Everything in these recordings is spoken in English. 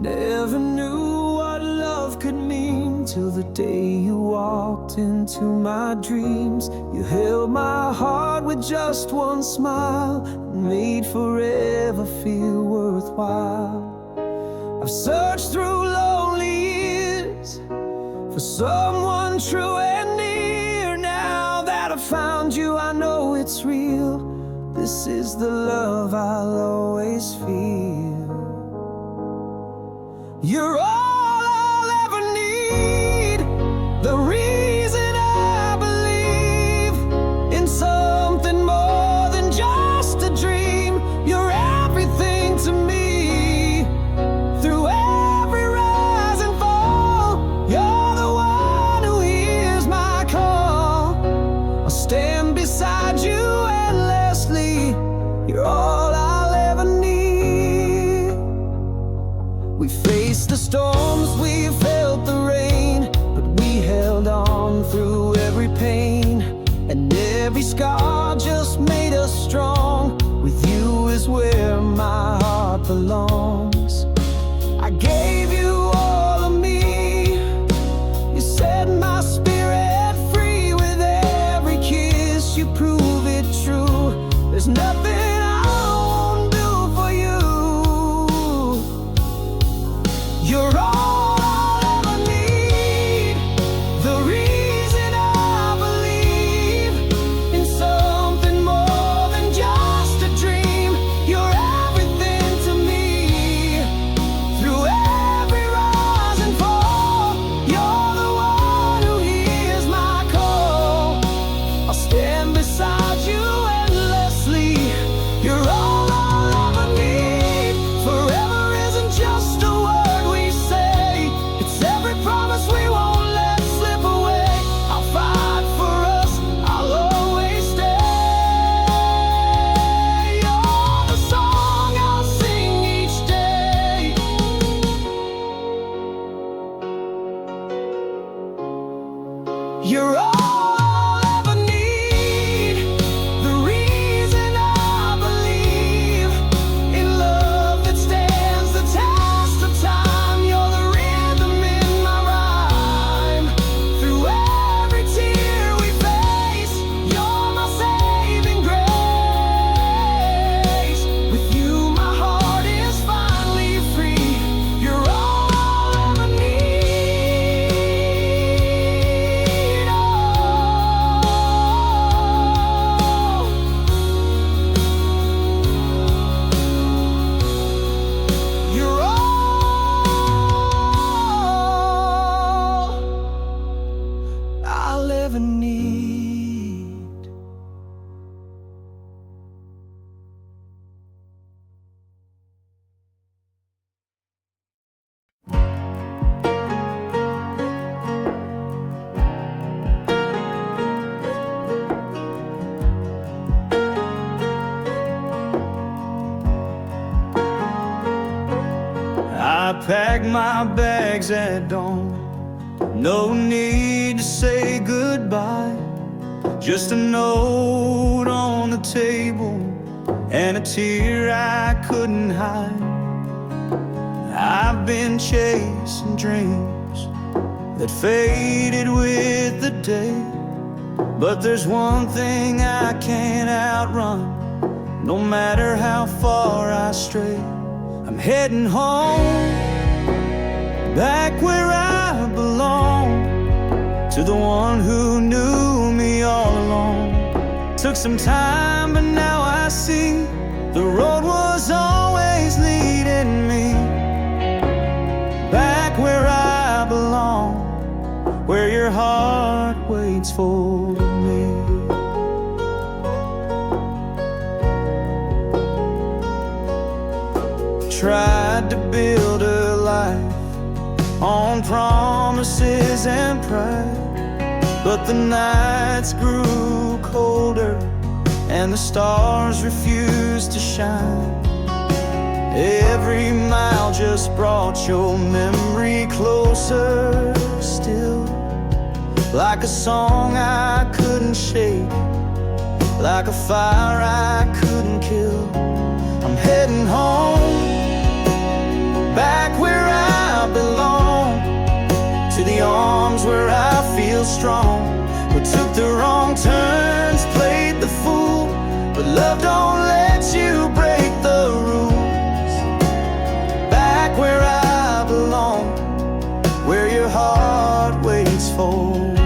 Never knew what love could mean till the day you walked into my dreams. You held my heart with just one smile and made forever feel worthwhile. I've searched through lonely years for someone true and near. Now that I've found you, I know it's real. This is the love I'll always feel. You're all I'll ever need, the reason I believe in something more than just a dream. You're everything to me, through every rise and fall. You're the one who hears my call. I'll stand beside you endlessly. You're all I'll ever need. We faced the storms, we felt the rain, but we held on through every pain. And every scar just made us strong. With you is where my heart belongs. I gave you all of me. You set my spirit free. With every kiss you prove it true. There's nothing I won't do for you. You're all I'll ever need, the reason I believe in something more than just a dream. You're everything to me, through every rise and fall. You're the one who hears my call. I'll stand beside you endlessly. You're all I'll ever need. Forever isn't just a word we say, it's every promise we won't let slip away. I'll fight for us, I'll always stay. You're the song I'll sing each day. You're all I'll ever need, the reason I believe in love that stands the test of time. You're the rhythm in my rhyme, through every tear we face. You're my saving grace. With you my heart is finally free. You're all I'll ever need. Oh. You're all I'll ever need. I packed my bags at dawn. No need to say goodbye. Just a note on the table and a tear I couldn't hide. I've been chasing dreams that faded with the day, but there's one thing I can't outrun, no matter how far I stray. I'm heading home, back where I belong, to the one who knew me all along. Took some time, but now I see the road was always leading me back where I belong, where your heart waits for me. Tried to build a life on promises and pride, but the nights grew colder and the stars refused to shine. Every mile just brought your memory closer still, like a song I couldn't shake, like a fire I couldn't kill. I'm heading home, back where still strong, but took the wrong turns, played the fool. But love don't let you break the rules. Back where I belong, where your heart waits for me.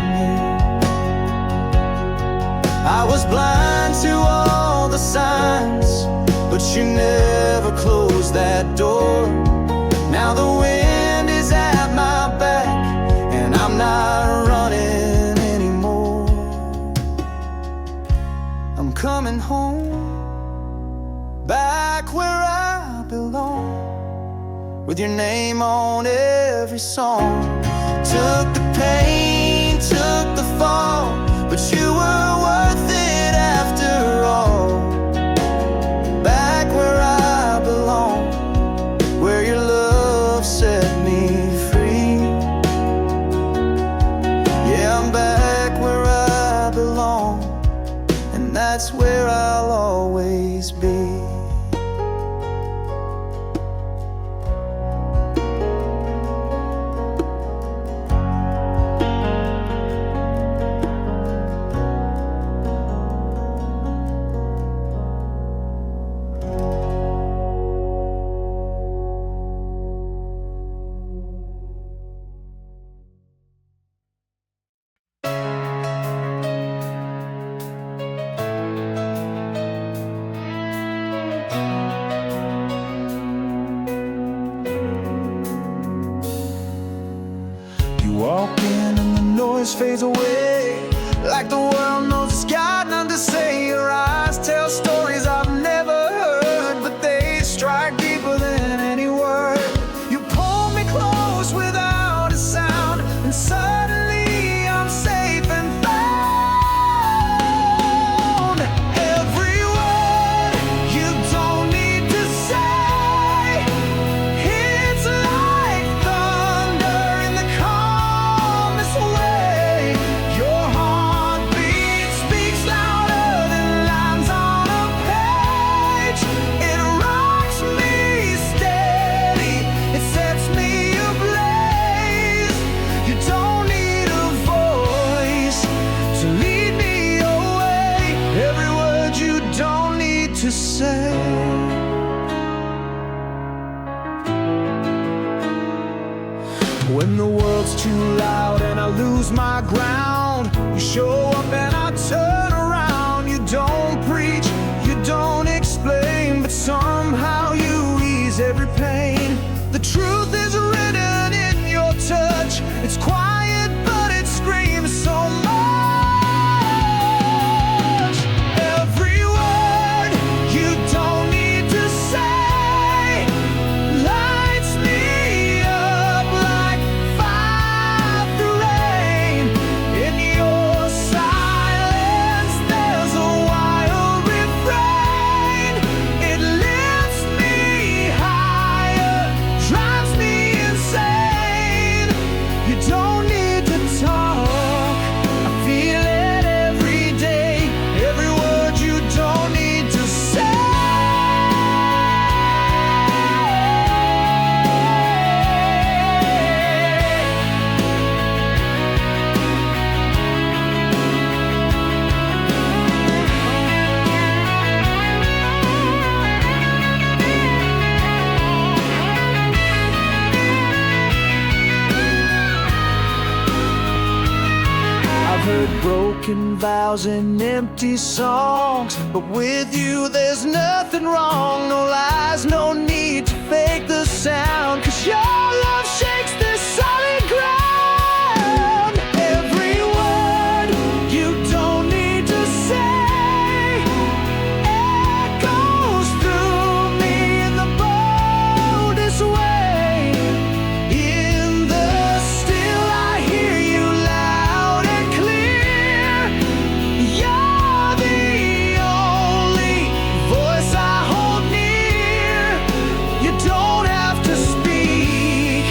I was blind to all the signs, but you never closed that door. Now the wind is at my back, and I'm not running anymore. I'm coming home, back where I belong, with your name on every song. Took the pain, took the fall, but you were worth it after all. Back where I belong, where your love set me free. Yeah, I'm back where I belong, and that's where I'll always be. Walk in and the noise fades away, like the world knows it's got none to say. Your eyes tell stories I've never heard, but they strike deeper than any word. You pull me close without a sound, and suddenly I'm safe and found. Every word you don't need to say, it's like thunder in the way. Your heartbeat speaks louder than lines on a page. It rocks me steady, it sets me ablaze. You don't need a voice to lead me away. Every word you don't need to say. When the world's too loud and I lose my ground, you show up and I turn around. You don't preach, you don't explain, but somehow you ease every pain. The truth is written in your touch. It's quiet but it screams so much. Every word you don't need to say lights me up like fire through rain. In your silence there's a wild refrain. It lifts me higher, drives me insane. You don't need to talk, I feel it every day. Every word you don't need to say. I've heard broken vows and empty songs, but with you there's nothing wrong. No lies, no need to fake the sound, 'cause your love shakes this solid ground. Every word you don't need to say echoes through me in the boldest way. In the still I hear you loud and clear. You're the only voice I hold near. You don't have to speak,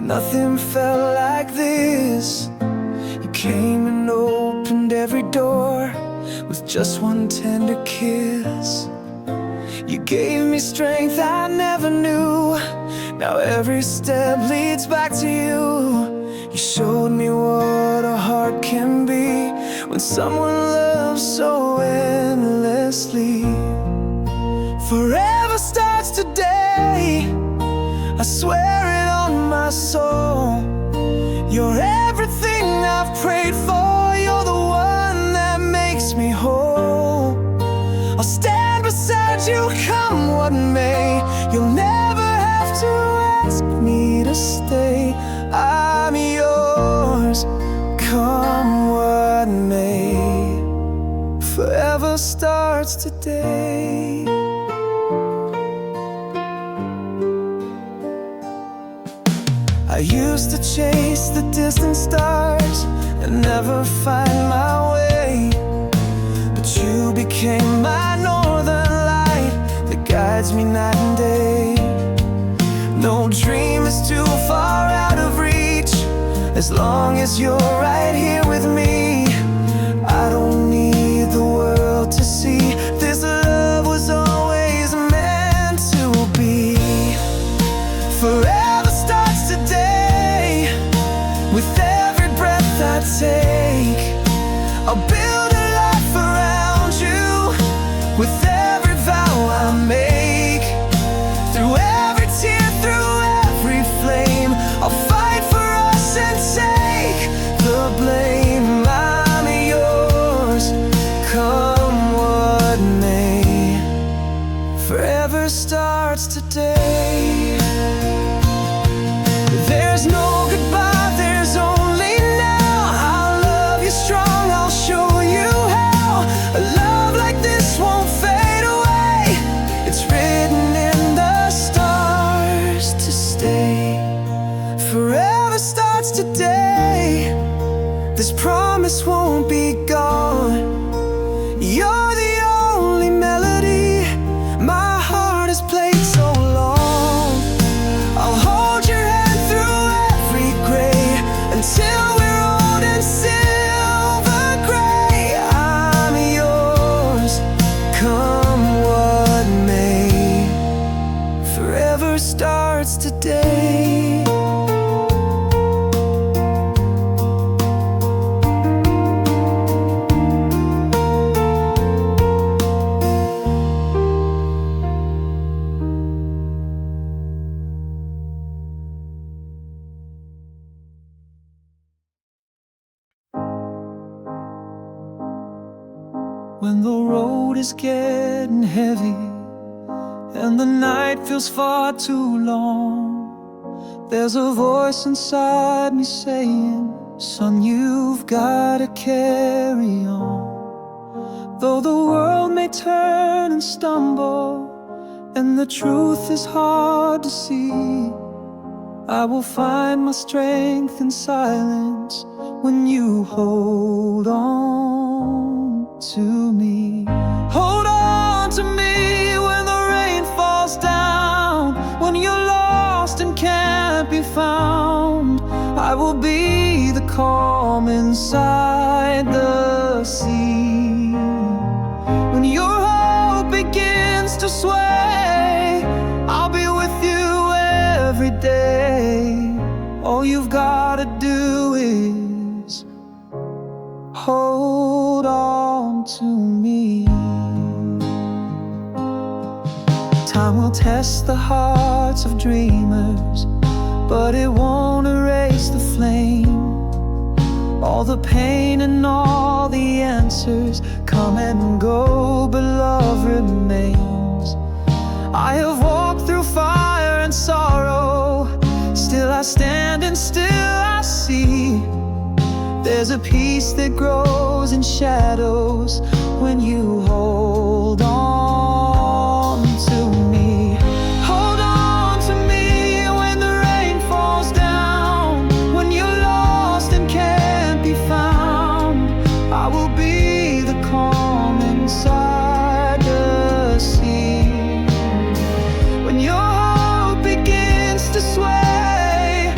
Nothing felt like this. You came and opened every door with just one tender kiss. You gave me strength I never knew. Now every step leads back to you. You showed me what a heart can be when someone loves so endlessly. Forever starts today, I swear it on my soul. You're everything I've prayed for. You're the one that makes me whole. I'll stand beside you, come what may. You'll never have to ask me to stay. I'm yours, come what may. Forever starts today. I used to chase the distant stars and never find my way, but you became my northern light that guides me night and day. No dream is too far out of reach as long as you're right here with me. I don't need the world to see this love was always meant to be. Forever starts today. With every breath I take, I'll build a life around you. With every vow I make, through every tear, through every flame, I'll fight for us and take the blame. I'm yours, come what may. Forever starts today. There's no goodbye, there's only now. I'll love you strong, I'll show you how. A love like this won't fade away. It's written in the stars to stay. Forever starts today. This promise won't be gone. You're the only melody my heart has played so long. I'll hold your hand through every gray until we're old and silver gray. I'm yours, come what may. Forever starts today. When the road is getting heavy and the night feels far too long, there's a voice inside me saying, son, you've gotta carry on. Though the world may turn and stumble and the truth is hard to see, I will find my strength in silence when you hold on to me. Hold on to me when the rain falls down, when you're lost and can't be found. I will be the calm inside the sea. When your hope begins to sway, I'll be with you every day. All you've gotta do is hold on to me. Time will test the hearts of dreamers, but it won't erase the flame. All the pain and all the answers come and go, but love remains. I have walked through fire and sorrow, still I stand and still I see. There's a peace that grows in shadows when you hold on to me. Hold on to me when the rain falls down, when you're lost and can't be found. I will be the calm inside the sea. When your hope begins to sway,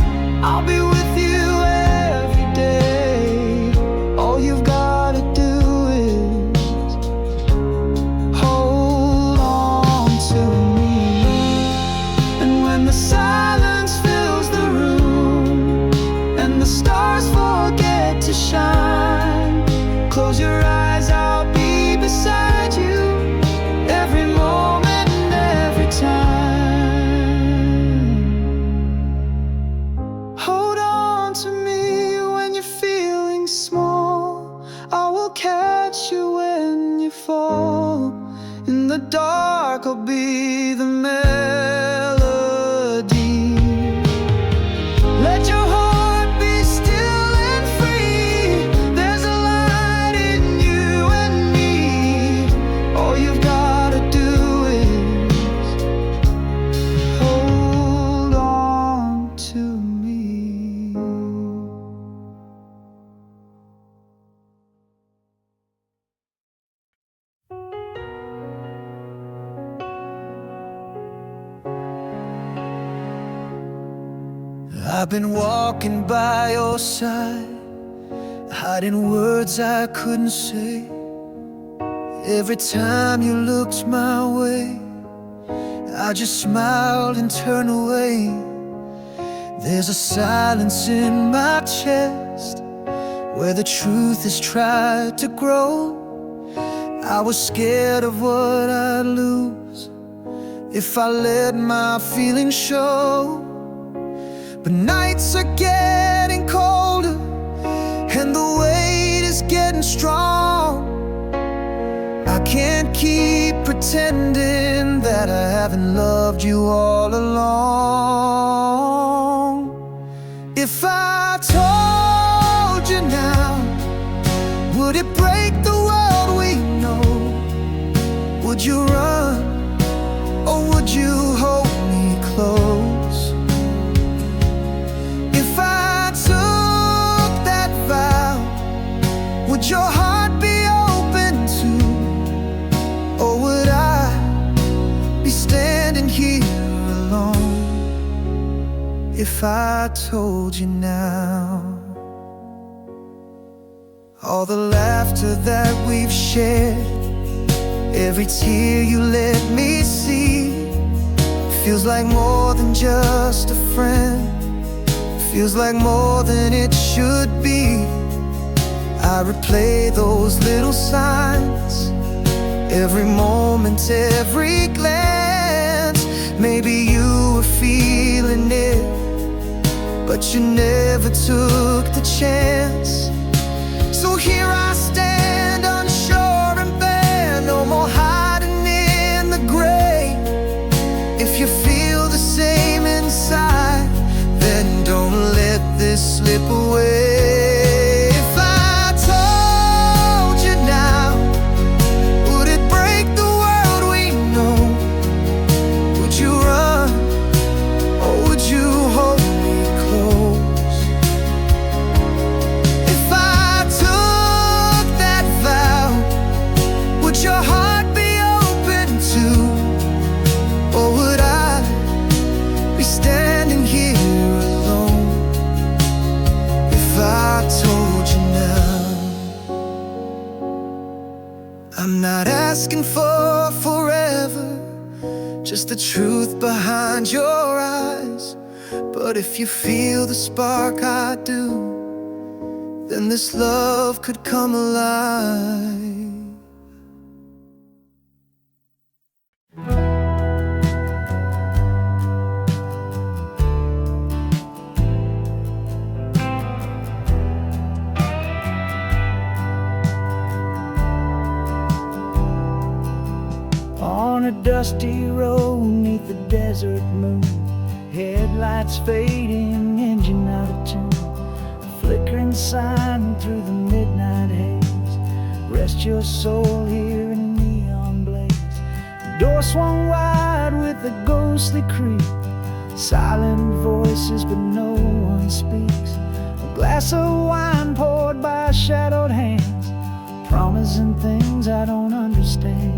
I've been walking by your side, hiding words I couldn't say. Every time you looked my way, I just smiled and turned away. There's a silence in my chest where the truth has tried to grow. I was scared of what I'd lose if I let my feelings show. But nights are getting colder and the weight is getting strong. I can't keep pretending that I haven't loved you all along. If I told you now, would it break the world we know? Would you run or would you hold me close? If I took that vow, would your heart be open too? Or would I be standing here alone if I told you now? All the laughter that we've shared, every tear you let me see, feels like more than just a friend, feels like more than it should be. I replay those little signs, every moment, every glance. Maybe you were feeling it, but you never took the chance. So here I stand, unsure and bare, no more hiding in the gray. If you feel the same inside, then don't let this slip away. If I told you now, would it break the world we know? Would you run or would you hold me close? If I took that vow, would your heart be open too? Or would I be standing here alone if I told you now? I'm not asking for forever, just the truth behind your eyes. But if you feel the spark I do, then this love could come alive. On a dusty road neath the desert moon, headlights fading, engine out of tune, a flickering sign through the midnight haze. Rest your soul here in a neon blaze. The door swung wide with a ghostly creak, silent voices but no one speaks. A glass of wine poured by shadowed hands, promising things I don't understand.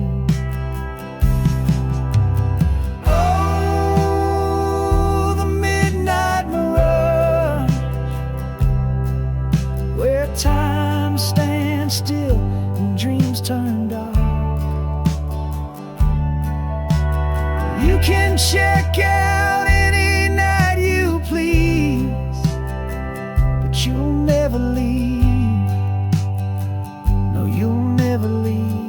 Time stands still and dreams turn dark. You can check out any night you please, but you'll never leave. No, you'll never leave.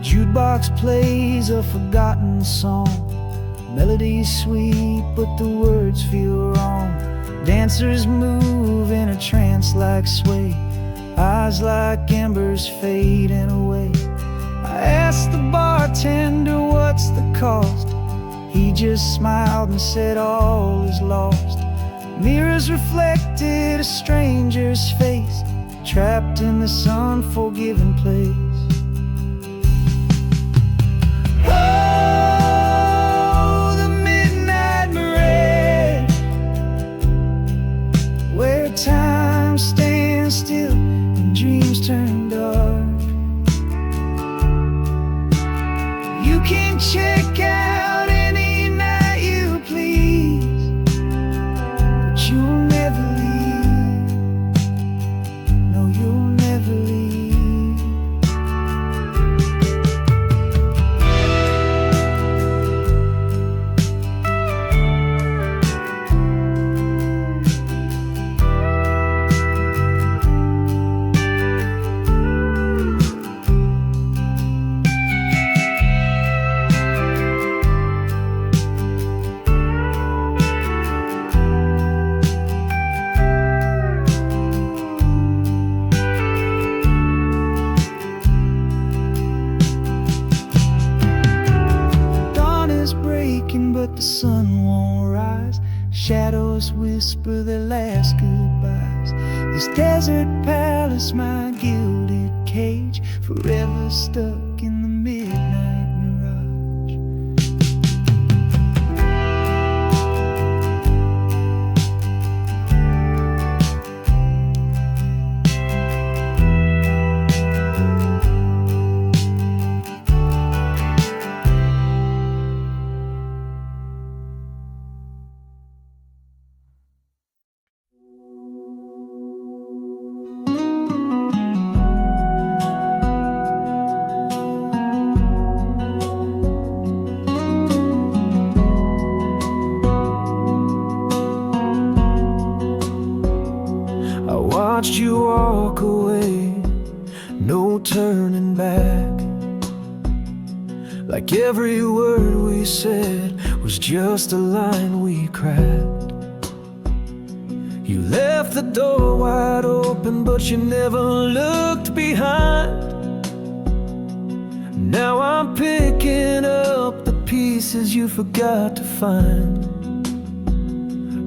Jukebox plays a forgotten song, melodies sweet but the words feel wrong. Dancers move in a trance-like sway, eyes like embers fading away. I asked the bartender what's the cost, he just smiled and said all is lost. Mirrors reflected a stranger's face, trapped in this unforgiving place. Time stands still and dreams turn sinking, but the sun won't rise. Shadows whisper their last goodbyes. This desert palace, my gilded cage, forever stuck in the midnight mirage. Watched you walk away, no turning back. Like every word we said was just a line we cracked. You left the door wide open, but you never looked behind. Now I'm picking up the pieces you forgot to find.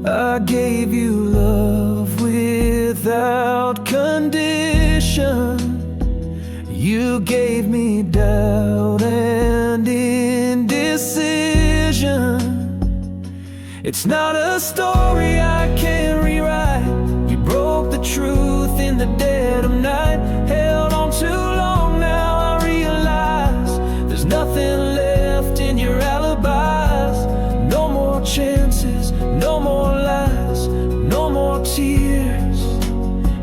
I gave you love without condition. You gave me doubt and indecision. It's not a story I can rewrite. You broke the truth in the dead of night. Held on too long, now I realize there's nothing left in your alibis. No more chances, no more lies, no more tears,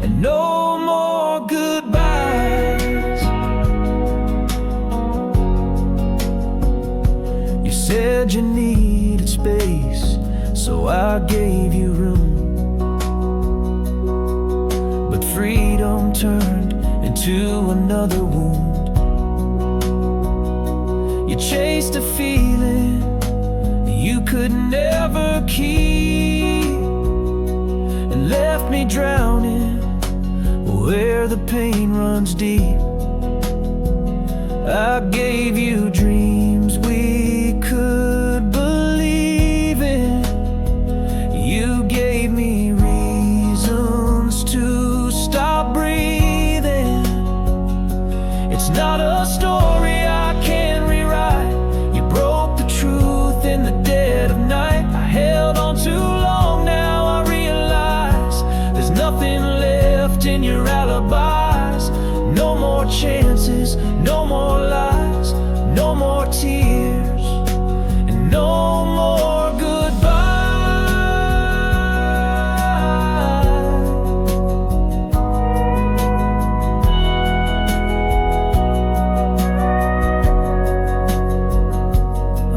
and no more goodbyes. You said you needed space, so I gave you room. But freedom turned into another wound. You chased a feeling you could never keep, and left me drowning where the pain runs deep. I gave you dreams we could believe in. You gave me reasons to stop breathing. It's not a story I can rewrite. You broke the truth in the dead of night. I held on too long, now I realize there's nothing left in your alibis. No more chances, no more lies, no more tears, and no more goodbyes.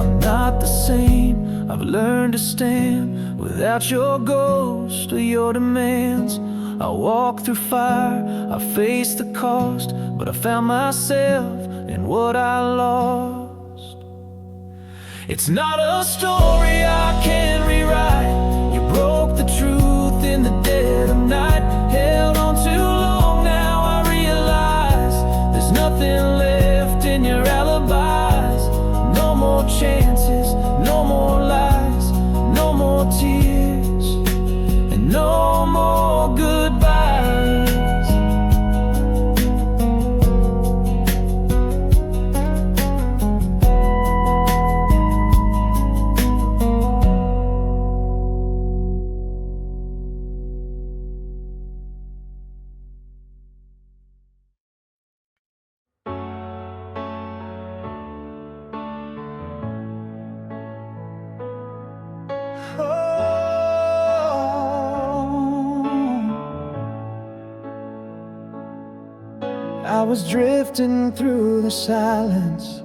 I'm not the same, I've learned to stand without your ghost or your demands. I walked through fire, I faced the cost, but I found myself in what I lost. It's not a story I can rewrite. You broke the truth in the dead of night. Held on too long, now I realize there's nothing left in your alibis. No more chances, no more lies, no more tears, and no more goodbyes. I was drifting through the silence,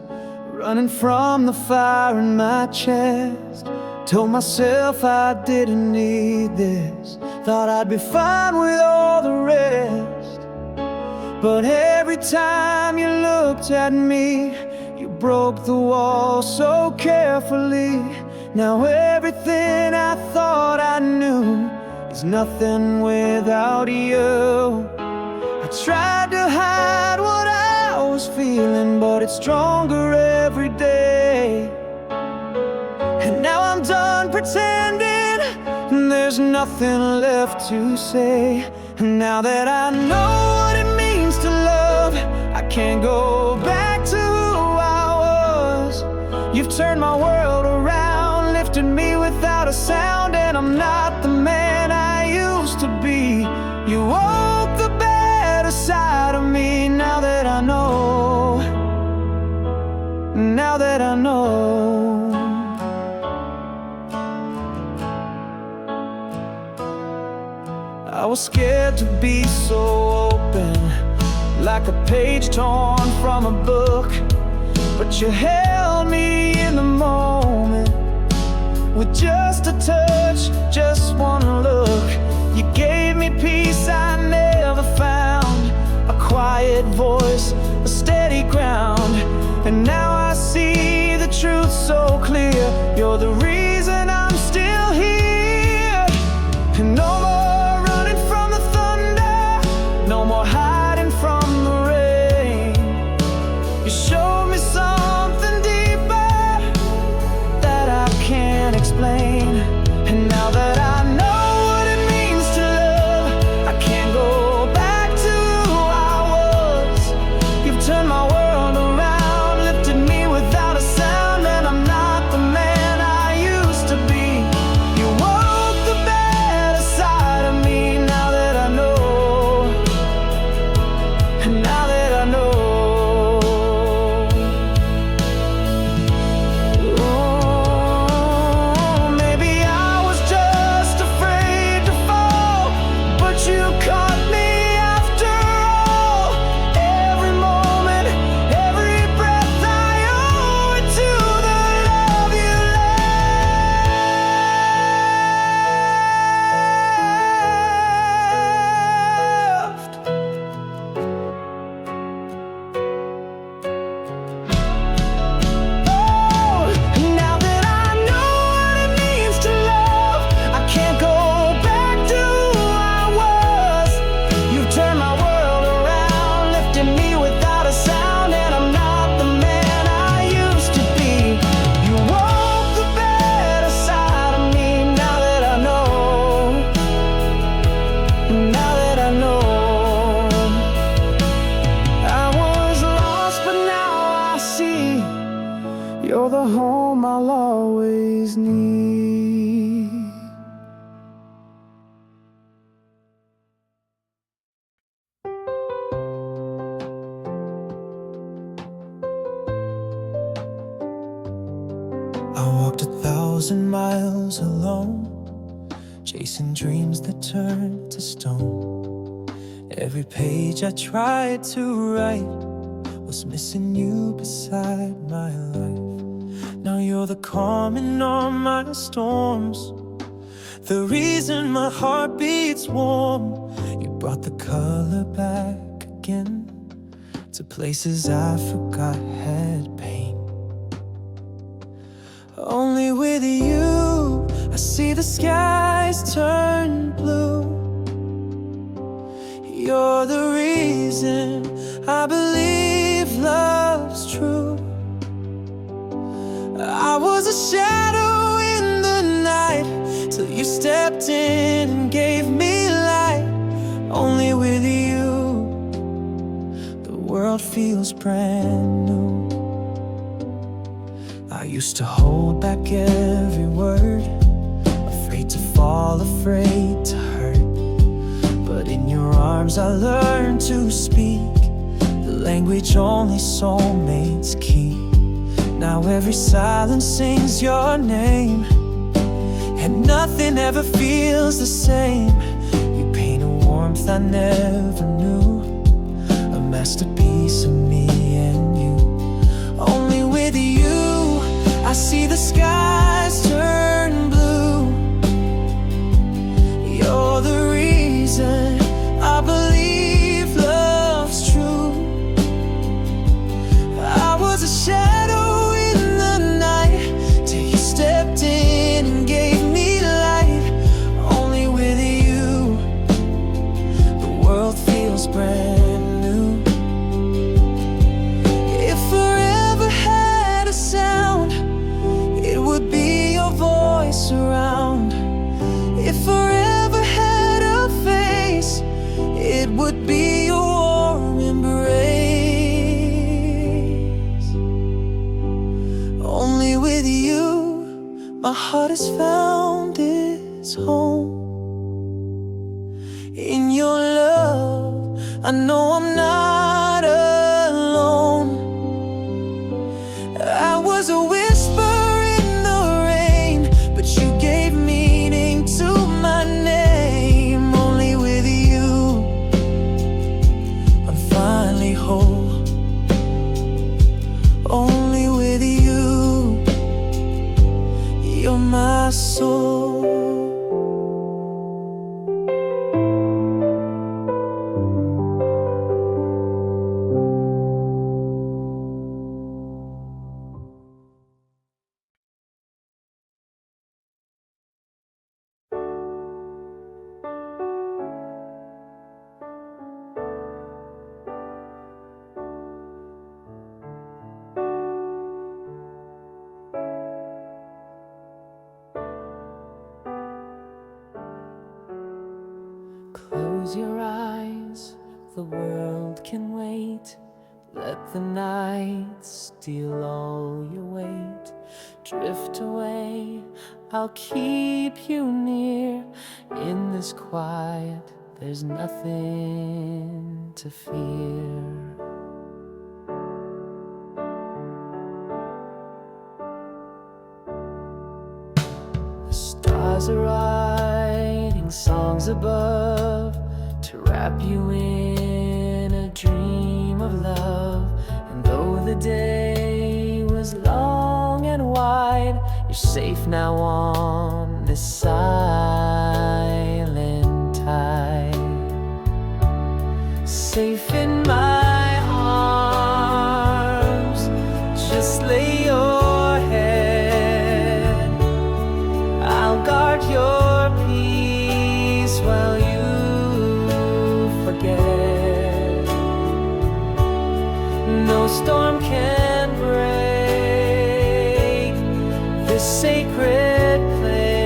running from the fire in my chest. Told myself I didn't need this, thought I'd be fine with all the rest. But every time you looked at me, you broke the wall so carefully. Now everything I thought I knew is nothing without you. I tried to hide what I was feeling, but it's stronger every day. And there's nothing left to say. And now that I know what it means to love, I can't go back to who I was. You've turned my world around, lifted me without a sound, and I'm not the man I used to be. You woke the better side of me. Now that I know, now that I know. I was scared to be so open, like a page torn from a book. But you held me in the moment with just a touch, just one look. You gave me peace I never found, a quiet voice, a steady ground. And now I see the truth so clear. You're the reason I'm still here. And no more running from the thunder, no more hiding from the rain. You showed me something deeper that I can't explain. And now that I know what it means to love, I can't go back to who I was. You've turned my world around, lifted me without a sound, and I'm not the man I used to be. You woke the better side of me. Now that I know, and now that I know. Oh, maybe I was just afraid to fall, but you caught me after all. Every moment, every breath, I owe it to the love you left. Oh, now that I know what it means to love, I can't go back to who I was. You've turned my world around, lifted me without a sound, and I'm not the man I used to be. You woke the better side of me. Now that I know, now that I know. I was lost, but now I see you're the home I'll always need. I walked 1,000 miles alone, chasing dreams that turned to stone. Every page I tried to write was missing you beside my life. Now you're the calm in all my storms, the reason my heart beats warm. You brought the color back again to places I forgot had pain. Only with you I see the skies turn blue. You're the reason I believe love's true. I was a shadow in the night till you stepped in and gave me light. Only with you the world feels brand new. I used to hold back every word, afraid to fall, afraid to hurt. But in your arms I learned to speak the language only soulmates keep. Now every silence sings your name, and nothing ever feels the same. You paint a warmth I never knew, a masterpiece of me and you. Only with you I see the skies turn blue. You're the reason I believe love's true. I was a shadow in the night till you stepped in and gave me light. Only with you the world feels brand new. If forever had a sound, it would heart has found its home in your love. I know I'm not alone. I was a whisper in the rain, but you gave meaning to my name. Only with you I'm finally whole. Only with you, you're my soul. Close your eyes, the world can wait. Let the night steal all your weight. Drift away, I'll keep you near. In this quiet, there's nothing to fear. The stars are writing songs above to wrap you in a dream of love. And though the day was long and wide, you're safe now on this silent tide. Safe in my arms, just lay your head. I'll guard your peace while you forget. No storm can break this sacred place.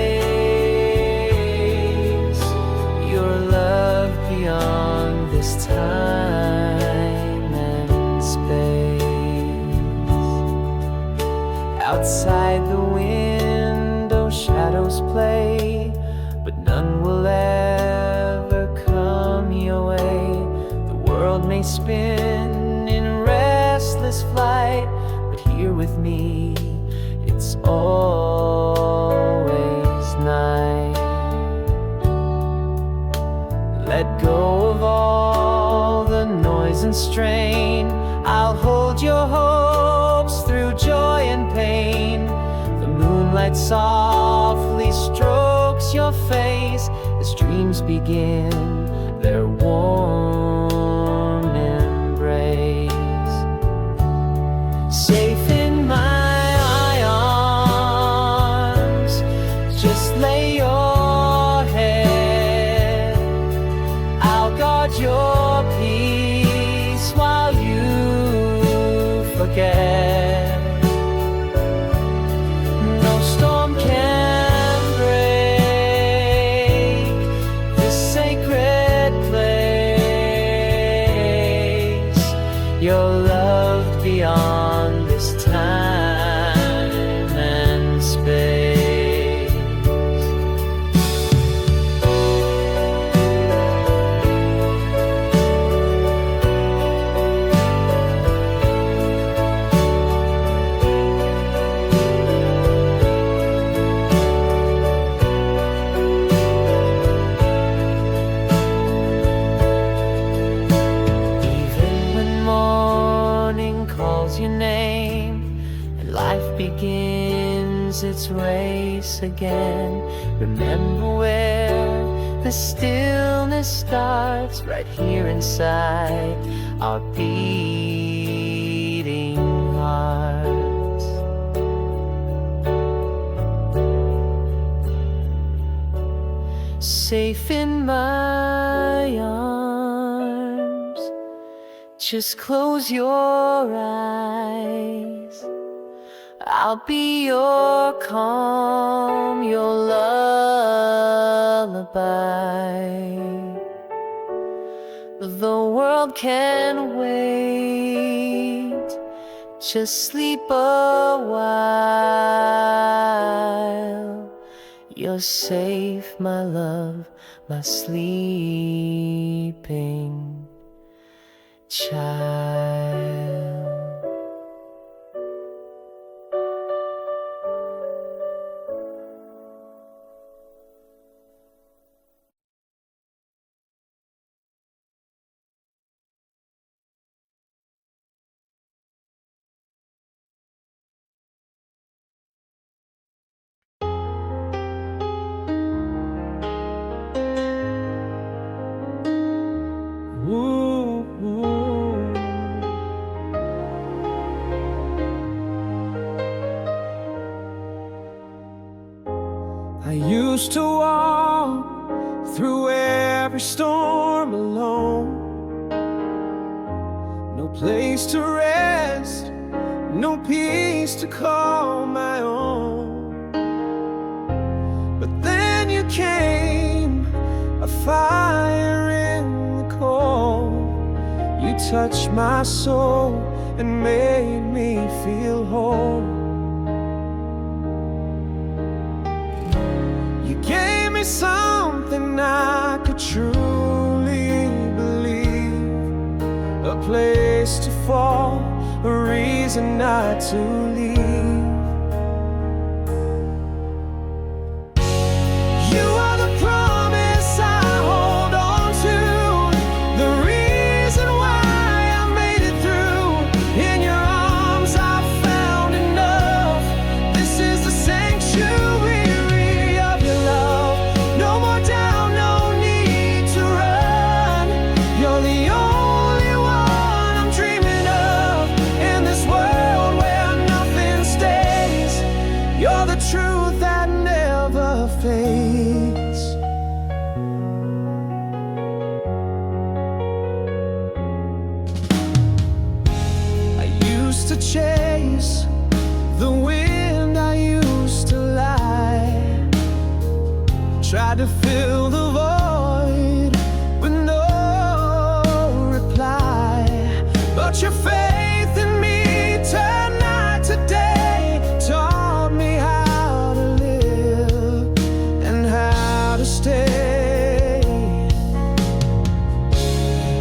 Your love beyond this time and space. Outside the window shadows play, but none will ever come your way. The world may spin in restless flight, but here with me it's always night. Let go of all the noise and strain. I'll hold your hopes through joy and pain. The moonlight softly strokes your face as dreams begin their warm embrace. Safe in my arms, just lay your head. I'll guard your peace while you forget. No storm can break this sacred place. You're loved beyond this time and space. Your name and life begins its race again. Remember where the stillness starts, right here inside our beating hearts. Safe in my arms, just close your eyes. I'll be your calm, your lullaby. The world can wait, just sleep a while. You're safe, my love, my sleeping child. I used to walk through every storm alone. No place to rest, no peace to call my own. But then you came, a fire in the cold. You touched my soul and made me feel whole. Gave me something I could truly believe, a place to fall, a reason not to leave. You are the promise I hold on to, the reason why I made it through. In your arms I found enough. This is the sanctuary. Truth that never fades. I used to chase the wind, I used to lie, tried to fill the void with no reply. But your faith in me turned night to day, taught me how stay.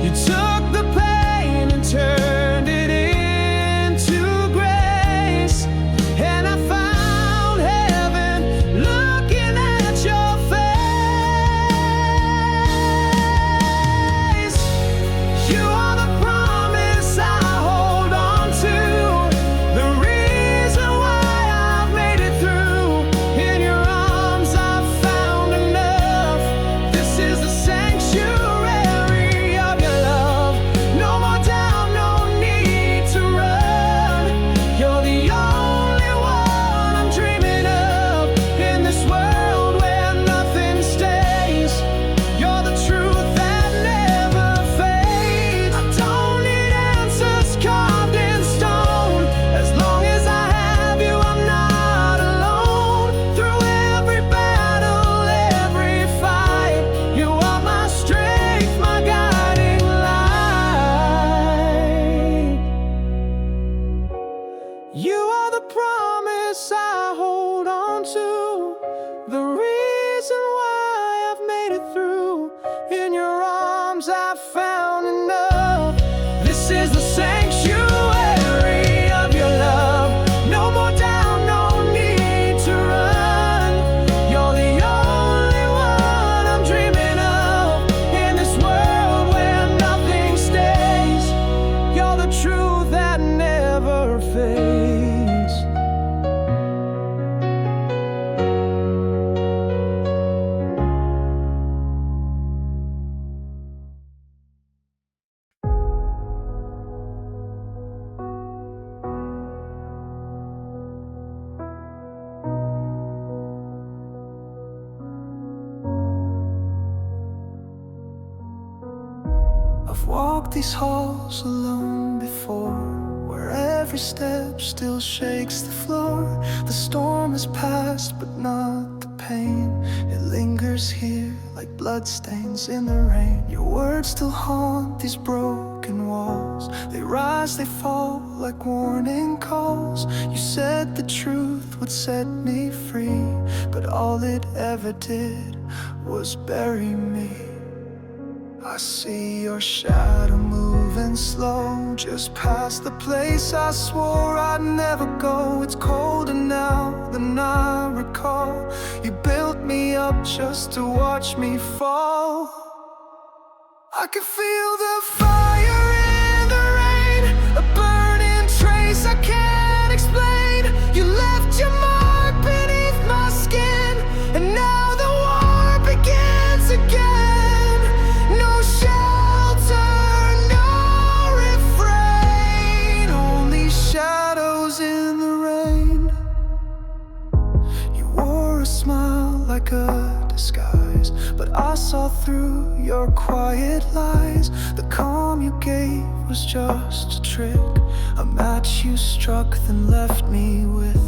You took the pain and turned it into grace, and I found heaven looking at your face. You are the promise I hold on to, the reason why I've made it through. In your arms I've found enough. This is the sanctuary of your love. No more doubt, no need to run. You're the only one I'm dreaming of. In this world where nothing stays, you're the truth that never fades. I don't need answers carved in stone. As long as I have you, I'm not alone. Through every battle, every fight, you are my strength, my guiding light. You are the promise I hold on to, the reason why I've made it through. In your arms I've found enough. This is the sanctuary of your love. No more doubt, no need to run. You're the only one I'm dreaming of. In this world where nothing stays, you're the truth that never fades. I've walked these halls alone before, where every step still shakes the floor. The storm has passed, but not the pain. It lingers here like bloodstains in the rain. Your words still haunt these broken walls. They Your eyes, they fall like warning calls. You said the truth would set me free, but all it ever did was bury me. I see your shadow moving slow, just past the place I swore I'd never go. It's colder now than I recall. You built me up just to watch me fall. I can feel the fire in the rain, a burning trace I can't explain. You left your mark beneath my skin, and now the war begins again. No shelter, no refrain, only shadows in the rain. You wore a smile like a disguise, but I saw through your quiet lies. The calm you gave was just a trick, a match you struck then left me with.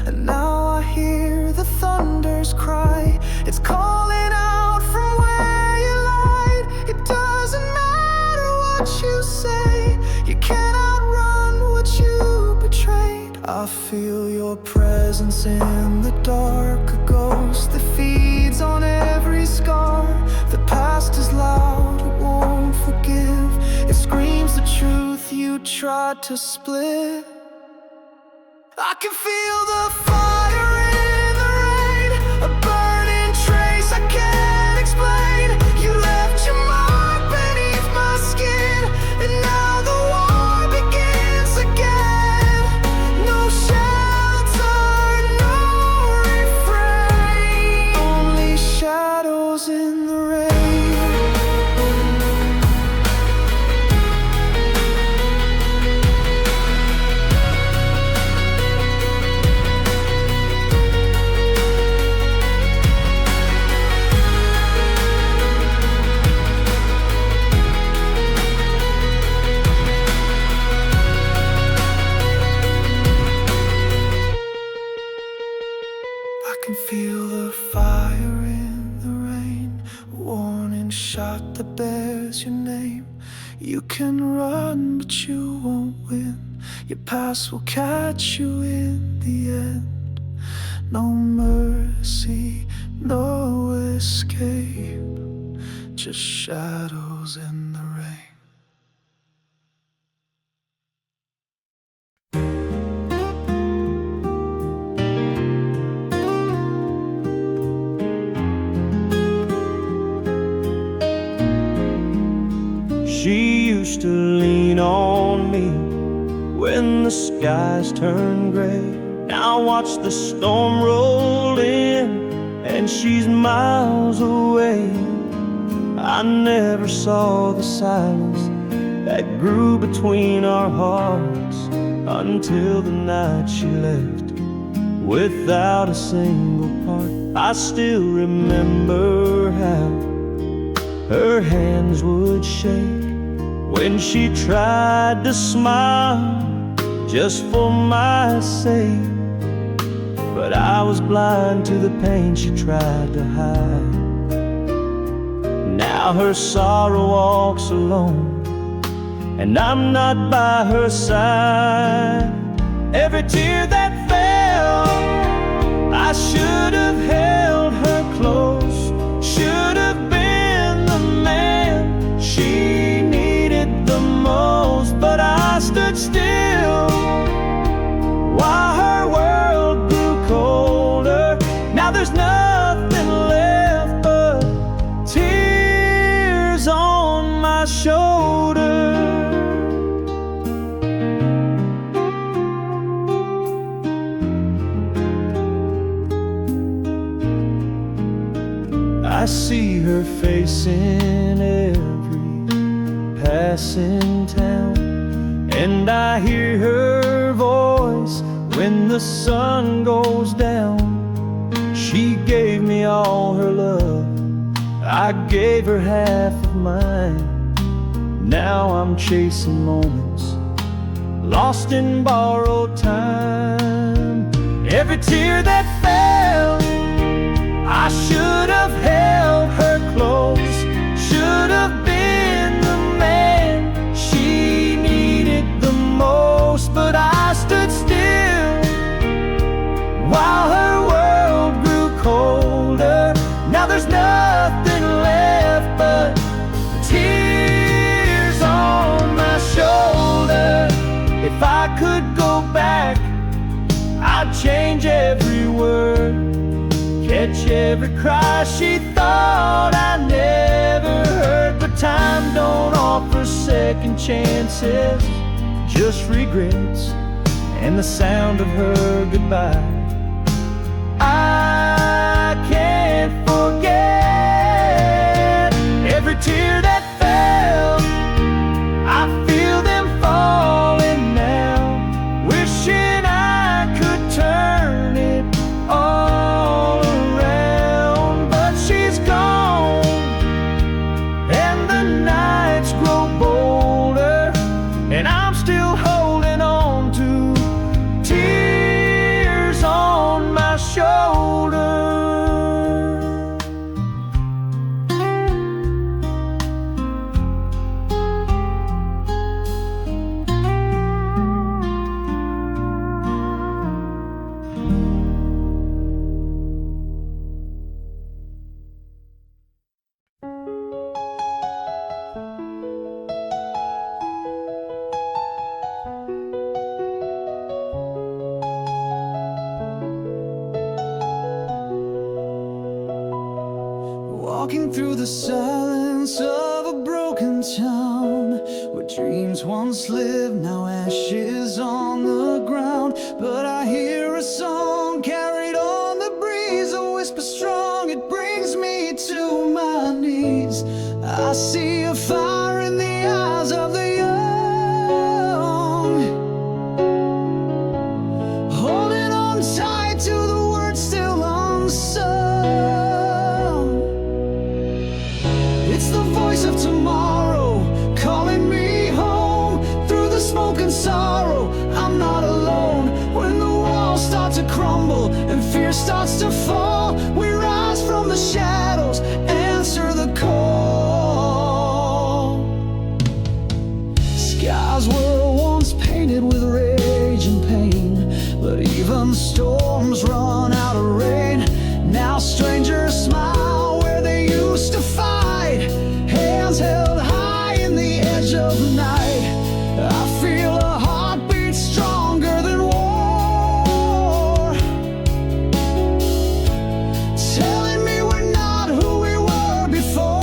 And now I hear the thunder's cry, it's calling out from where you lied. It doesn't matter what you say, you cannot run what you betrayed. I feel your presence in the dark, a ghost that feeds on every scar. The past is loud, it won't forgive. It screams the truth you tried to split. I can feel the fire in the rain, a burning trace I can't explain. You left your mark beneath my skin, and now the war begins again. No shelter, no refrain, only shadows in the rain. I can feel the fire in the rain, a warning shot that bears your name. You can run, but you won't win. Your past will catch you in the end. No mercy, no escape, just shadows in the rain. She used to lean on me when the skies turned gray. Now watch the storm roll in, and she's miles away. I never saw the silence that grew between our hearts until the night she left without a single part. I still remember how her hands would shake when she tried to smile just for my sake. But I was blind to the pain she tried to hide. Now her sorrow walks alone, and I'm not by her side. Every tear that fell, I should have held her close, should have been the man she needed the most. But I stood still while her world grew colder. Now there's nothing left but tears on my shoulder. I see her face in every passing town, and I hear her voice when the sun goes down. She gave me all her love, I gave her half of mine. Now I'm chasing moments lost in borrowed time. Every tear that fell, I should have held her close, should have been the man she needed every cry she thought I never heard. But time don't offer second chances, just regrets and the sound of her goodbye. I can't forget every tear that fell. I feel them falling now, wishing I could turn it all around. But she's gone, and the nights grow bolder, and I'm still holding on to tears on my shoulder. Walking through the silence of a broken town, where dreams once lived, now ashes on the ground. But I hear a song carried on the breeze, a whisper strong, it brings me to my knees. I see a fire in the eyes of the young, holding on tight to the words still unsung. It's the voice of tomorrow calling me home through the smoke and sorrow. I'm not alone. When the walls start to crumble and fear starts to fall, we rise from the shadows, answer the call. Skies were once painted with rage and pain, but even storms run out of rain. Now strangers smile where they used to fight, hands held high in the edge of the night. I feel a heartbeat stronger than war, telling me we're not who we were before.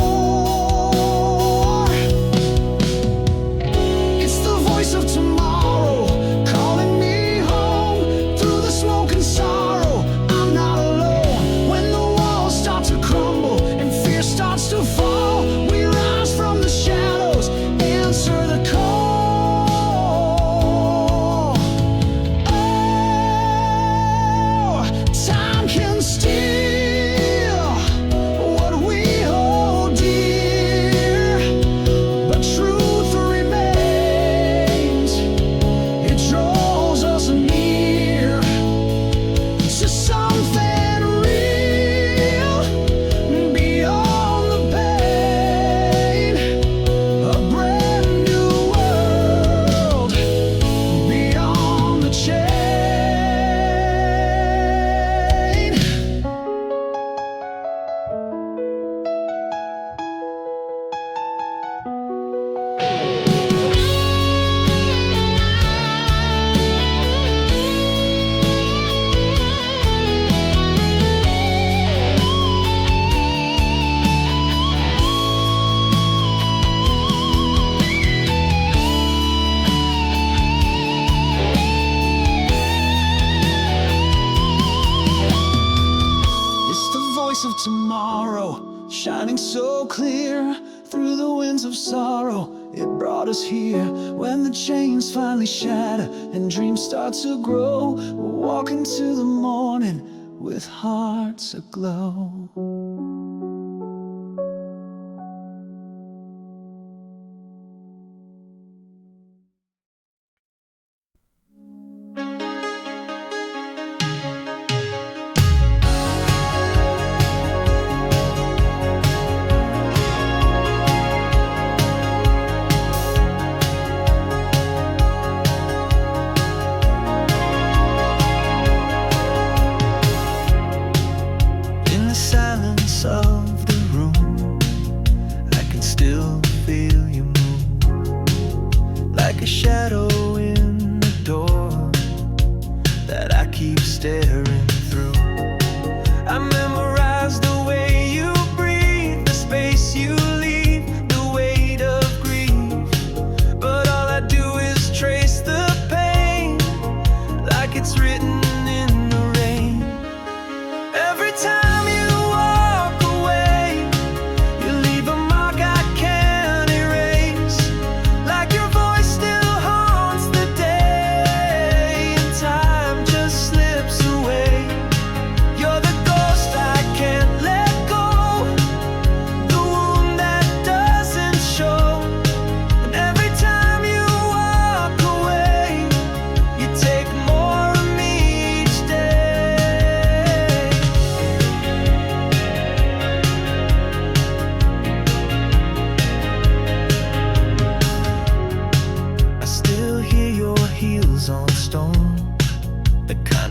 It's the voice of tomorrow calling me home through the smoke and sorrow. I'm not alone. When the walls start to crumble and fear starts to fall, we rise from the shadows, answer the call. Oh, time can steal what we hold dear, but truth remains. It draws us near to something real beyond the pain, a brand new world beyond the chain. It's the voice of tomorrow, shining so clear through the winds of sorrow. It brought us here when the chains finally shatter and dreams start to grow. We'll walk into the morning with hearts aglow. In the silence of the room, I can still feel you move, like a shadow in the door that I keep staring through. I memorize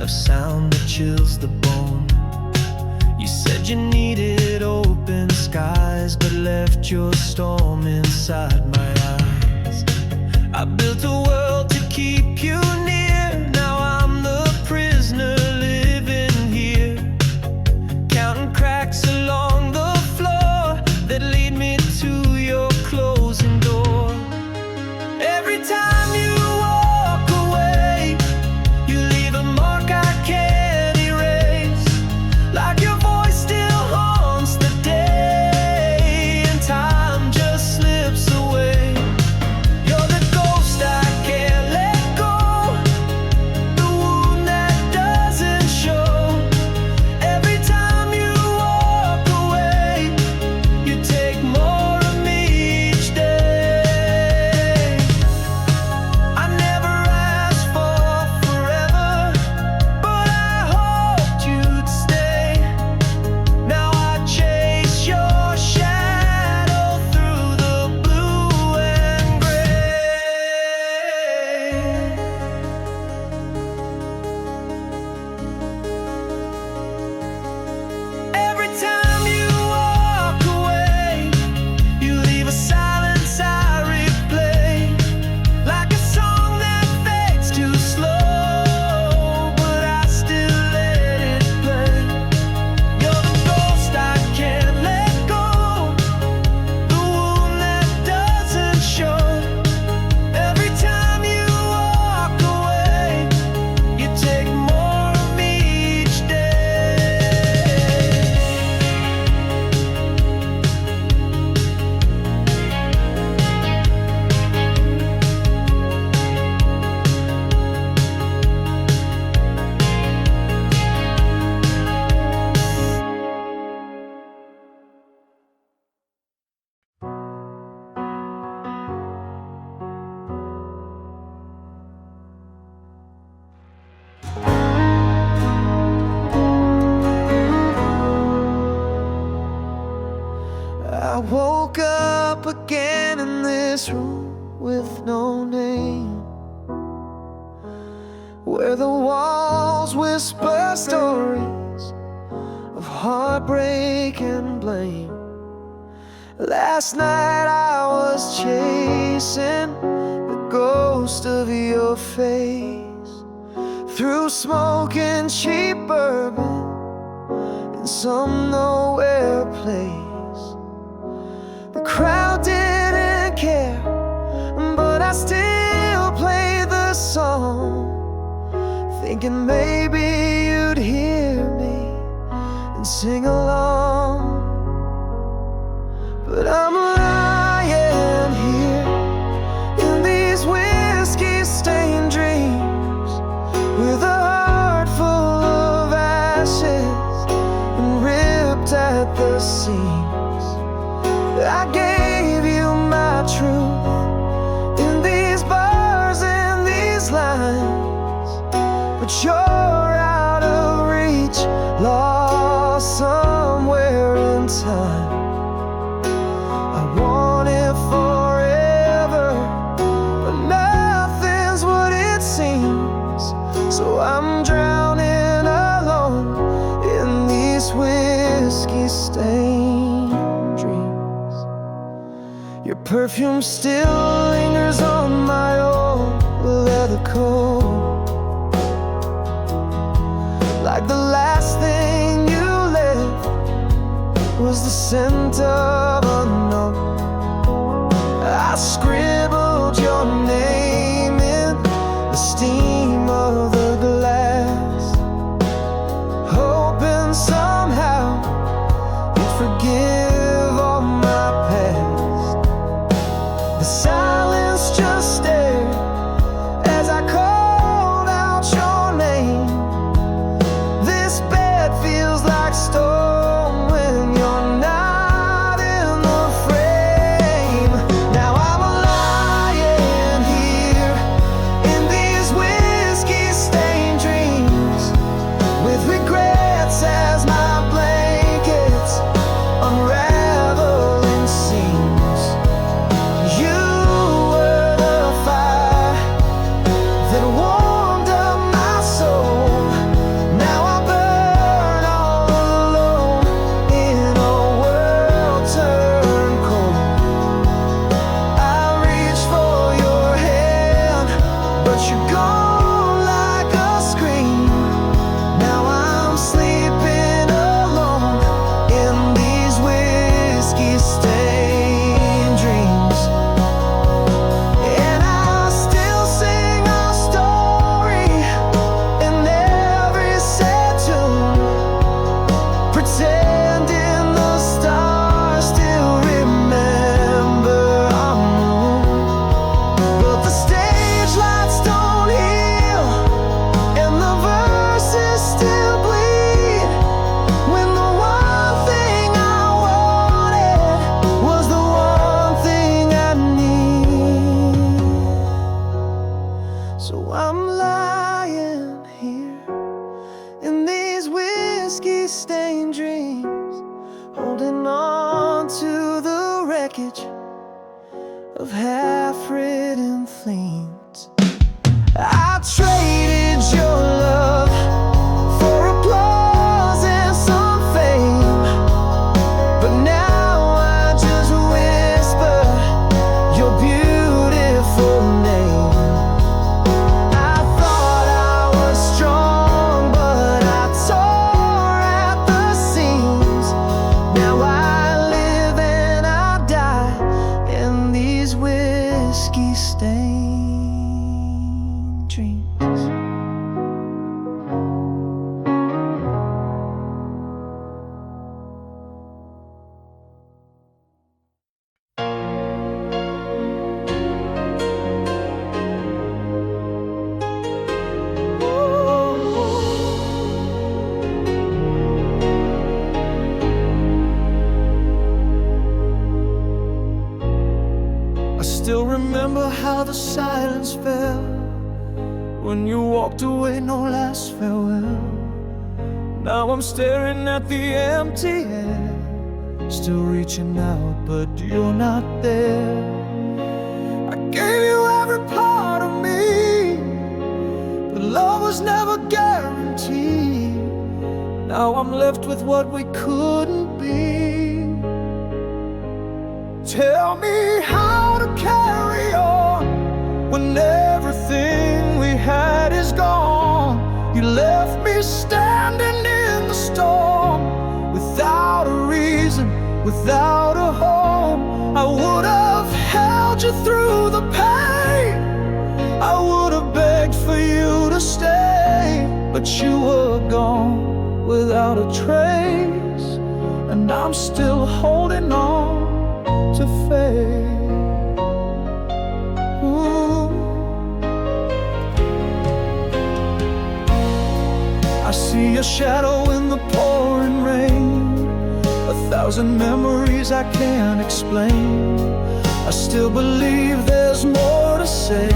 kind of sound that chills the bone. You said you needed open skies, but left your storm inside my eyes. I built a world to keep you near. Now I'm the prisoner living here, counting cracks along the floor that lead me to your closing door. Every time you walk away, you leave a mark I can't erase. Like your voice still haunts the day, and time just slips away. You're the ghost I can't let go, the wound that doesn't show. Every time you walk away, you take more of me each day. I never asked for forever, but I hoped you'd stay. Now I chase your shadow through the blue and gray. Every time you walk away, you leave a silence I replay. Like a song that fades too slow, but I still let it play. You're the ghost I can't let go, the wound that doesn't show. Every time you walk away, you take more of me each day. I woke up again in this room with no name, where the walls whisper stories of heartbreak and blame. Last night I was chasing the ghost of your face through smoke and cheap bourbon in some nowhere place. The crowd didn't care, but I still played the song, thinking maybe you'd hear me and sing along. But I'm lying here in these whiskey-stained dreams, with a heart full of ashes and ripped at the seams. I gave you my truth in these bars and these lines, but you're out of reach, lost somewhere in time. I want it forever, but nothing's what it seems. So I'm drowning alone in these whiskey-stained dreams. Your perfume still lingers on my old leather coat, like the last thing you left was the scent of a note. I scribbled your name in the steam of the glass, hoping somehow you'd forgive all my past. The silence just stared as I called out your name. This bed feels like stone when you're not So I'm lying here in these whiskey-stained dreams, holding on to the wreckage of half-written themes. I traded your love for applause and some fame, but now I just whisper your beautiful name. I thought I was strong, but I tore at the seams. Now I live and I die in these whiskey-stained dreams. I still remember how the silence fell when you walked away, no last farewell. Now I'm staring at the empty air, still reaching out, but you're not there. I gave you every part of me, but love was never guaranteed. Now I'm left with what we couldn't be. Tell me how to carry on when everything we had is gone. You left me standing in the storm, without a reason, without a home. I would have held you through the pain, I would have begged for you to stay, but you were gone without a trace, and I'm still holding on to fade. Ooh. I see your shadow in the pouring rain, 1,000 memories I can't explain. I still believe there's more to say,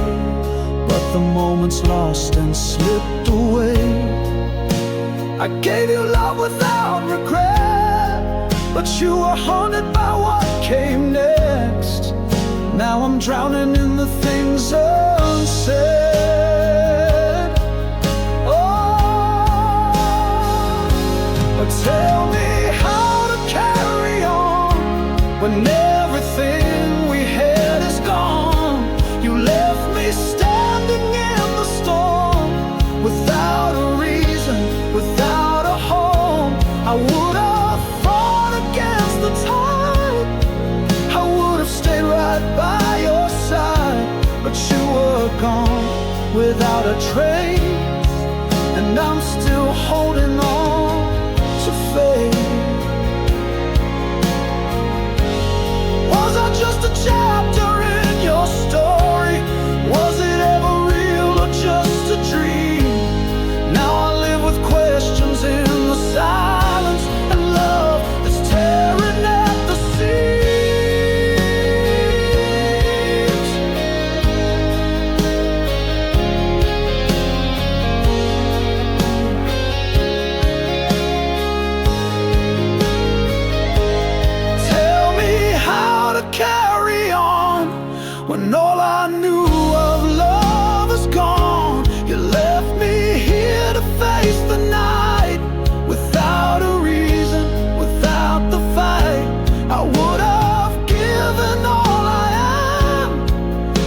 but the moment's lost and slipped away. I gave you love without regret, but you were haunted by what came next. Now I'm drowning in the things unsaid. Oh, tell me how to carry on when everything we had is gone. You left me standing in the storm, without a reason, without a home. I would have fought against the tide, I would have stayed right by your side, but you were gone without a trace, and I'm still holding on to fate. Was I just a chapter in your story? Was it ever real or just a dream? Now I live with questions in the silence, and love is tearing at the seams. Tell me how to carry on when all I knew of love is gone. You left me here to face the night, without a reason, without the fight. I would have given all I am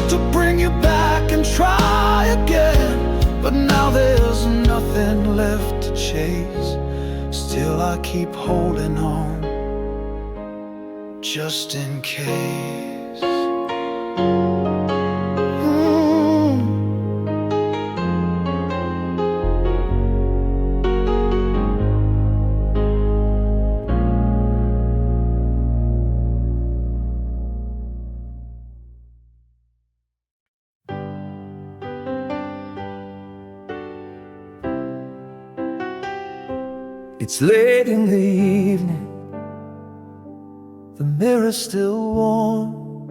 to bring you back and try again, but now there's nothing left to chase. Still I keep holding on, just in case. It's late in the evening, the mirror's still warm.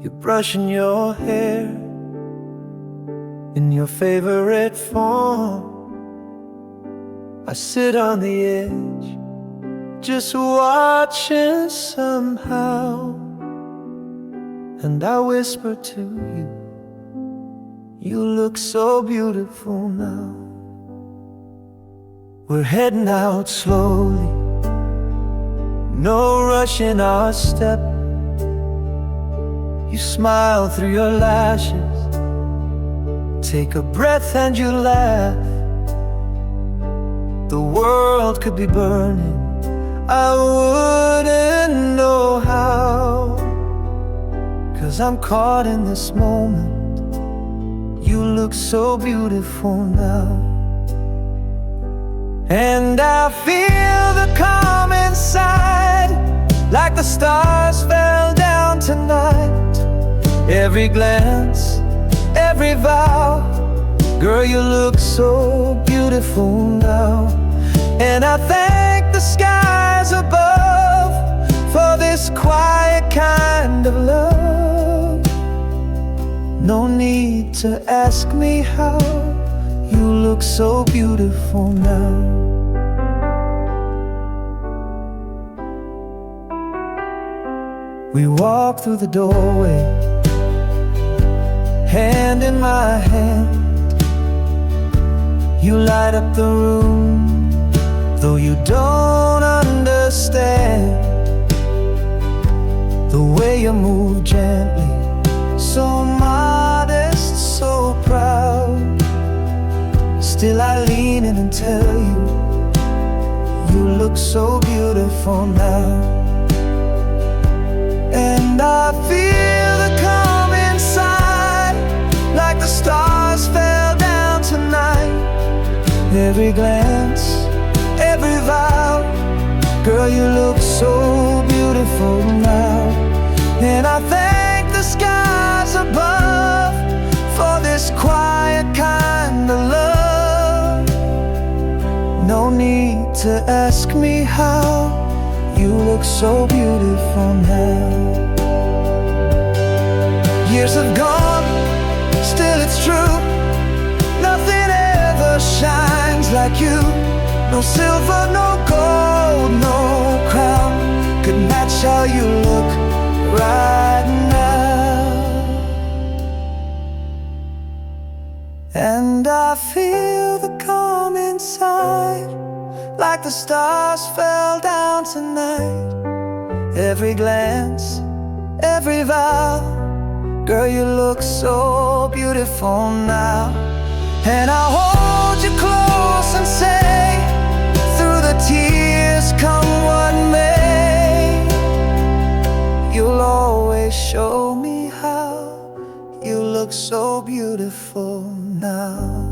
You're brushing your hair, in your favorite form. I sit on the edge, just watching somehow, and I whisper to you, you look so beautiful now. We're heading out slowly, no rush in our step. You smile through your lashes, take a breath and you laugh. The world could be burning, I wouldn't know how, 'cause I'm caught in this moment. You look so beautiful now. And I feel the calm inside, like the stars fell down tonight. Every glance, every vow, girl, you look so beautiful now. And I thank the skies above for this quiet kind of love. No need to ask me how, you look so beautiful now. We walk through the doorway, hand in my hand. You light up the room, though you don't understand. The way you move gently, so modest, so proud. Still I lean in and tell you, you look so beautiful now. And I feel the calm inside, like the stars fell down tonight. Every glance, every vow, girl, you look so beautiful now. And I thank the skies above for this quiet kind of love. No need to ask me how, you look so beautiful now. Years have gone, still it's true, nothing ever shines like you. No silver, no gold, no crown could match how you look right now. And I feel the calm inside, like the stars fell down tonight. Every glance, every vow, girl, you look so beautiful now. And I hold you close and say, through the tears, come what may, you'll always show me how, you look so beautiful now.